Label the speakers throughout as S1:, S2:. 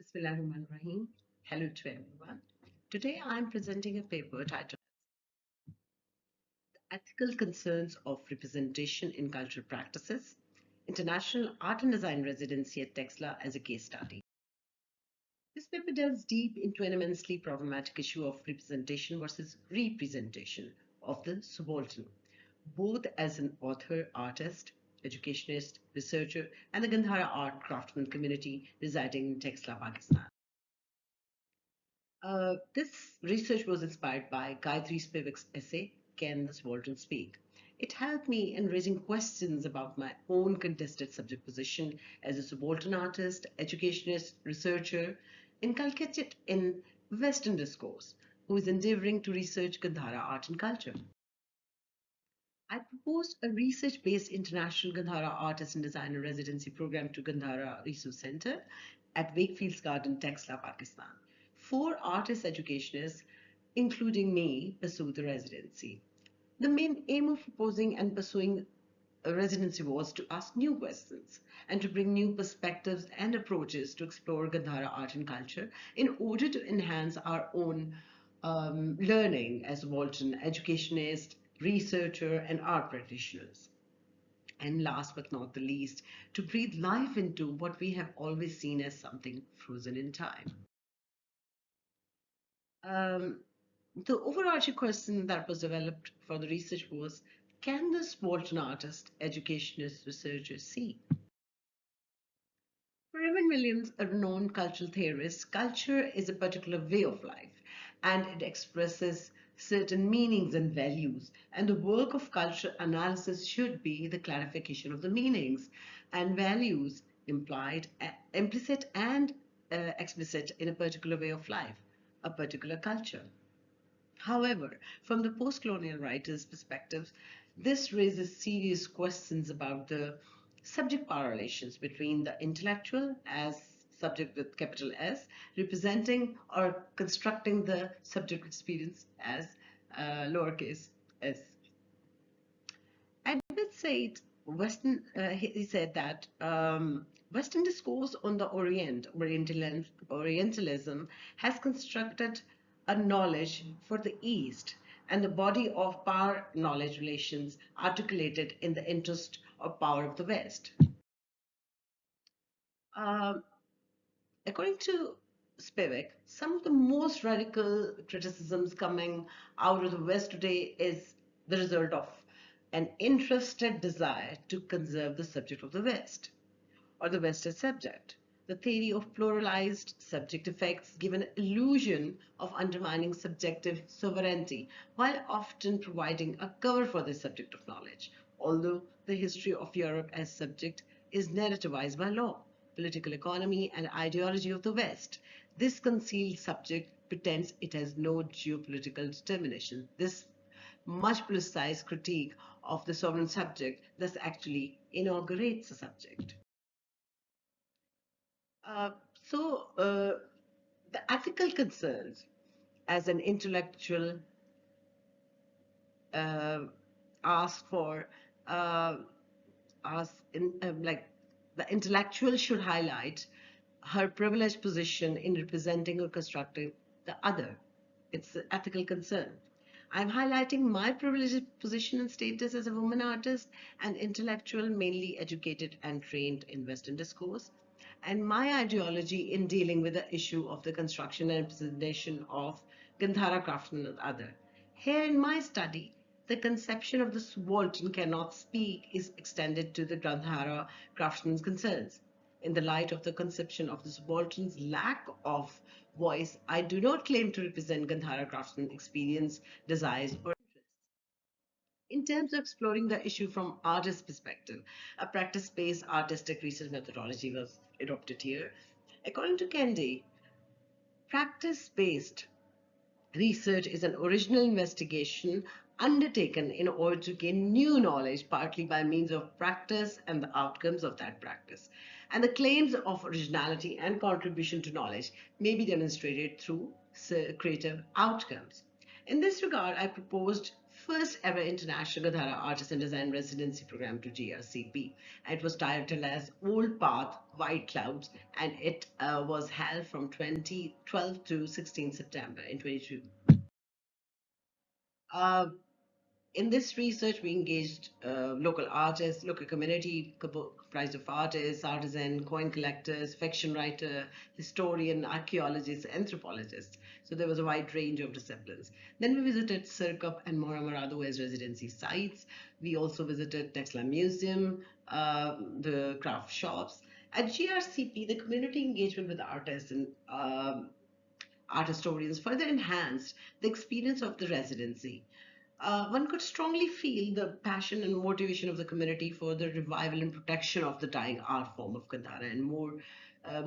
S1: Bismillahirrahmanirrahim. Hello to everyone. Today I'm presenting a paper titled Ethical Concerns of Representation in Cultural Practices, International Art and Design Residency at Texla as a case study. This paper delves deep into an immensely problematic issue of representation versus representation of the subaltern, both as an author, artist, educationist, researcher, and the Gandhara art craftsman community residing in Texla, Pakistan. This research was inspired by Gayatri Spivak's essay, Can the Subaltern Speak? It helped me in raising questions about my own contested subject position as a subaltern artist, educationist, researcher, inculcated in Western discourse, who is endeavoring to research Gandhara art and culture. I proposed a research-based international Gandhara artist and designer residency program to Gandhara Resource Center at Wakefield's Garden, Texla, Pakistan. 4 artist educationists, including me, pursued the residency. The main aim of proposing and pursuing a residency was to ask new questions and to bring new perspectives and approaches to explore Gandhara art and culture in order to enhance our own learning as Walton educationist, researcher, and art practitioners. And last but not the least, to breathe life into what we have always seen as something frozen in time. Um, the overarching question that was developed for the research was, can this Walton artist, educationist, researcher see? For Raymond Williams, a renowned cultural theorist, culture is a particular way of life and it expresses certain meanings and values. And the work of cultural analysis should be the clarification of the meanings and values implied, implicit, and explicit in a particular way of life, a particular culture. However, from the post-colonial writer's perspective, this raises serious questions about the subject-power relations between the intellectual as subject with capital S, representing or constructing the subject experience as lowercase s. Edward said, he said that Western discourse on the Orientalism has constructed a knowledge for the East and the body of power knowledge relations articulated in the interest or power of the West. Um, According to Spivak, some of the most radical criticisms coming out of the West today is the result of an interested desire to conserve the subject of the West or the West as subject. The theory of pluralized subject effects give an illusion of undermining subjective sovereignty while often providing a cover for the subject of knowledge, although the history of Europe as subject is narrativized by law, political economy, and ideology of the West. This concealed subject pretends it has no geopolitical determination. This much politicized critique of the sovereign subject thus actually inaugurates the subject. Uh, so, the ethical concerns as an intellectual uh, ask for uh, ask in like the intellectual should highlight her privileged position in representing or constructing the other. It's an ethical concern. I'm highlighting my privileged position and status as a woman artist and intellectual, mainly educated and trained in Western discourse, and my ideology in dealing with the issue of the construction and representation of Gandhara craftsmen and other. Here in my study, the conception of the subaltern cannot speak is extended to the Gandhara craftsman's concerns. In the light of the conception of the subaltern's lack of voice, I do not claim to represent Gandhara craftsman's experience, desires, or interests. In terms of exploring the issue from artist perspective, a practice-based artistic research methodology was adopted here. According to Kendi, practice-based research is an original investigation undertaken in order to gain new knowledge, partly by means of practice and the outcomes of that practice. And the claims of originality and contribution to knowledge may be demonstrated through creative outcomes. In this regard, I proposed first ever International Gadara Artist and Design Residency Program to GRCP. It was titled as Old Path, White Clouds, and it was held from 2012 to 16 September in 22. Uh, in this research, we engaged local artists, local community comprised of artists, artisan, coin collectors, fiction writer, historian, archaeologists, anthropologists. So there was a wide range of disciplines. Then we visited Sirkap and Mora Morado as residency sites. We also visited Texla Museum, the craft shops. At GRCP, the community engagement with artists and art historians further enhanced the experience of the residency. One could strongly feel the passion and motivation of the community for the revival and protection of the dying art form of Kandara, and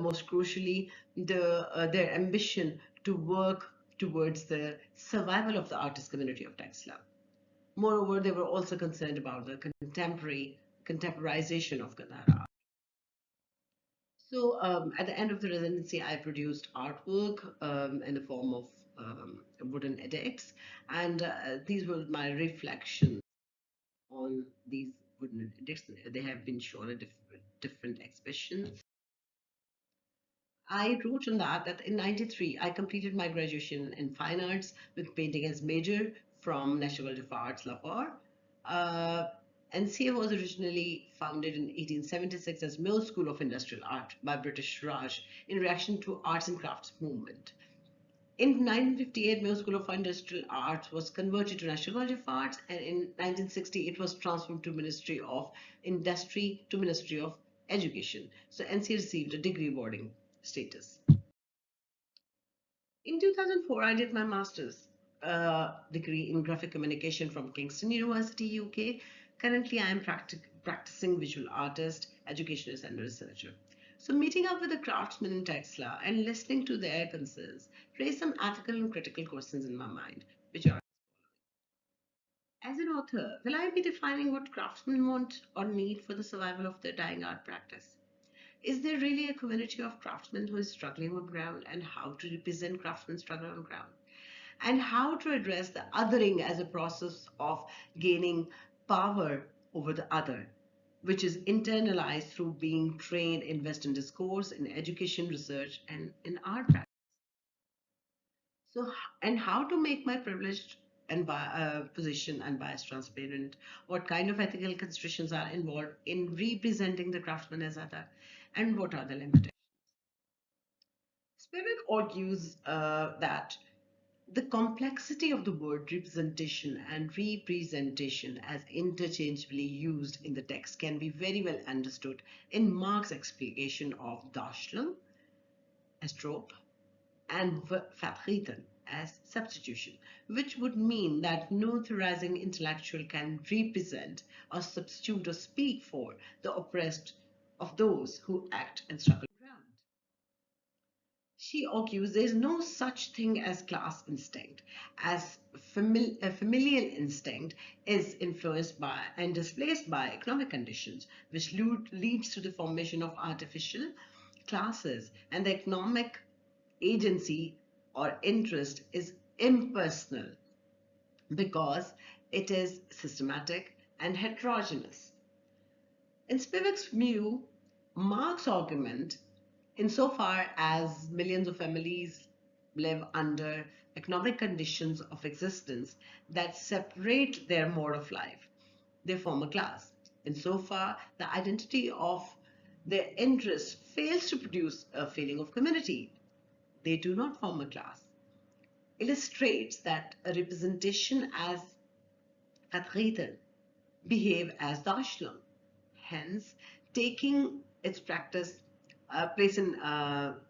S1: most crucially, their ambition to work towards the survival of the artist community of Texla. Moreover, they were also concerned about the contemporization of Kandara. So at the end of the residency, I produced artwork in the form of wooden edicts, and these were my reflections on these wooden edicts. They have been shown at different exhibitions. I wrote on that in 93, I completed my graduation in fine arts with painting as major from National College of Arts, Lahore. Uh, NCA was originally founded in 1876 as Mill School of Industrial Art by British Raj in reaction to arts and crafts movement. In 1958, Mill School of Industrial Arts was converted to National College of Arts, and in 1960, it was transformed to Ministry of Industry to Ministry of Education. So NCA received a degree awarding status. In 2004, I did my master's degree in graphic communication from Kingston University, UK. Currently, I am practicing visual artist, educationist, and researcher. So, meeting up with the craftsmen in Texla and listening to their concerns raised some ethical and critical questions in my mind, which are: as an author, will I be defining what craftsmen want or need for the survival of their dying art practice? Is there really a community of craftsmen who is struggling on ground, and how to represent craftsmen struggle on ground? And how to address the othering as a process of gaining power over the other, which is internalized through being trained in Western discourse, in education, research, and in art practice. So, and how to make my privileged and position unbiased, transparent? What kind of ethical considerations are involved in representing the craftsman as other, and what are the limitations? Spivak argues that the complexity of the word representation and representation as interchangeably used in the text can be very well understood in Marx's explication of Darstellung as trope and Vertreten as substitution, which would mean that no theorizing intellectual can represent or substitute or speak for the oppressed of those who act and struggle around. She argues there is no such thing as class instinct, as familial instinct is influenced by and displaced by economic conditions, which leads to the formation of artificial classes, and the economic agency or interest is impersonal because it is systematic and heterogeneous. In Spivak's view, Marx's argument, insofar as millions of families live under economic conditions of existence that separate their mode of life, they form a class. Insofar, the identity of their interest fails to produce a feeling of community, they do not form a class. Illustrates that a representation as vertreten behave as Darstellung, hence taking its practice place in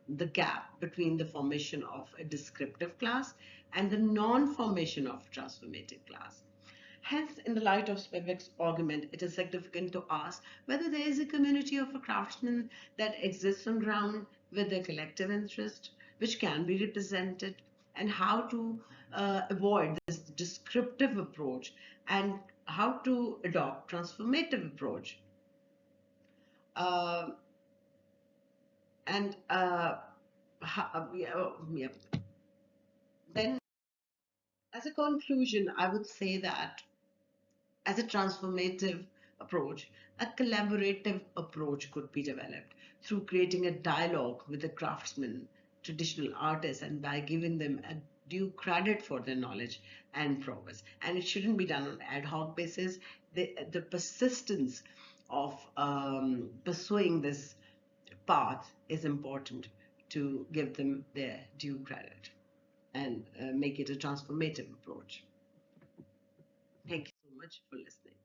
S1: the gap between the formation of a descriptive class and the non-formation of transformative class. Hence, in the light of Spivak's argument, it is significant to ask whether there is a community of a craftsmen that exists on ground with their collective interest, which can be represented, and how to avoid this descriptive approach and how to adopt transformative approach. Uh, and yeah, yeah. Then As a conclusion, I would say that as a transformative approach, a collaborative approach could be developed through creating a dialogue with the craftsmen, traditional artists, and by giving them a due credit for their knowledge and prowess. And it shouldn't be done on an ad hoc basis. The persistence of pursuing this path is important to give them their due credit and make it a transformative approach. Thank you so much for listening.